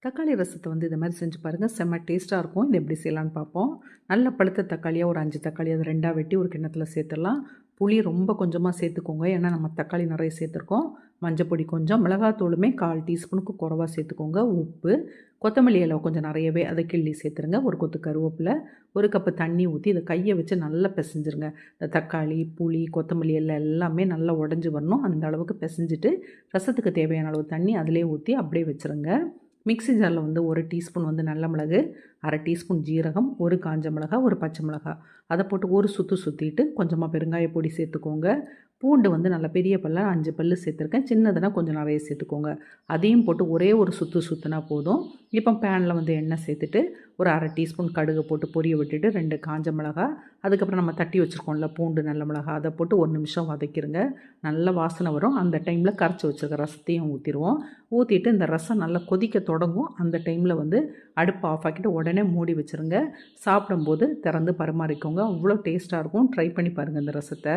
தக்காளி ரசத்தை வந்து இது மாதிரி செஞ்சு பாருங்கள். செம்ம டேஸ்ட்டாக இருக்கும். இது எப்படி செய்யலான்னு பார்ப்போம். நல்ல பழுத்த தக்காளியாக ஒரு 5 தக்காளி அதை 2ஆ வெட்டி ஒரு கிண்ணத்தில் சேர்த்துடலாம். புளி ரொம்ப கொஞ்சமாக சேர்த்துக்கோங்க, ஏன்னா நம்ம தக்காளி நிறைய சேர்த்துருக்கோம். மஞ்சப்பொடி கொஞ்சம், மிளகாத்தூளுமே 1/4 டீஸ்பூனுக்கு குறைவா சேர்த்துக்கோங்க. உப்பு, கொத்தமல்லி இலை கொஞ்சம் நிறையவே அதை கிள்ளி சேர்த்துருங்க. ஒரு கொத்து கருவேப்பிலை, 1 கப்பு தண்ணி ஊற்றி இதை கையை வச்சு நல்லா பிசைஞ்சிருங்க. இந்த தக்காளி, புளி, கொத்தமல்லி இலை எல்லாமே நல்லா உடஞ்சி வரணும். அந்த அளவுக்கு பிசைஞ்சிட்டு ரசத்துக்கு தேவையான அளவு தண்ணி அதிலே ஊற்றி அப்படியே வச்சுருங்க. மிக்ஸி ஜாரில் வந்து 1 டீஸ்பூன் வந்து நல்ல மிளகு, 1/2 டீஸ்பூன் ஜீரகம், 1 காஞ்ச மிளகா, 1 பச்சை மிளகா அதை போட்டு ஒரு சுற்று சுற்றிட்டு கொஞ்சமாக பெருங்காய பொடி சேர்த்துக்கோங்க. பூண்டு வந்து நல்ல பெரிய பல்ல 5 பல்லு சேர்த்துருக்கேன். சின்னதுனா கொஞ்சம் நிறைய சேர்த்துக்கோங்க. அதையும் போட்டு ஒரே ஒரு சுற்று சுற்றினா போதும். இப்போ பேனில் வந்து எண்ணெய் சேர்த்துட்டு ஒரு 1/2 டீஸ்பூன் கடுகு போட்டு பொரிய விட்டுட்டு 2 காஞ்ச மிளகா, அதுக்கப்புறம் நம்ம தட்டி வச்சுருக்கோம்ல பூண்டு நல்ல மிளகா அதை போட்டு 1 நிமிஷம் வதக்கிடுங்க. நல்ல வாசனை வரும். அந்த டைமில் கரைச்சி வச்சுருக்க ரசத்தையும் ஊற்றிடுவோம். ஊற்றிட்டு இந்த ரசம் நல்லா கொதிக்க தொடங்கும். அந்த டைமில் வந்து அடுப்பை ஆஃப் ஆக்கிட்டு உடனே மூடி வச்சுருங்க. சாப்பிடும்போது திறந்து பரிமாறிக்கோங்க. அவ்வளோ டேஸ்ட்டாக இருக்கும். ட்ரை பண்ணி பாருங்கள் இந்த ரசத்தை.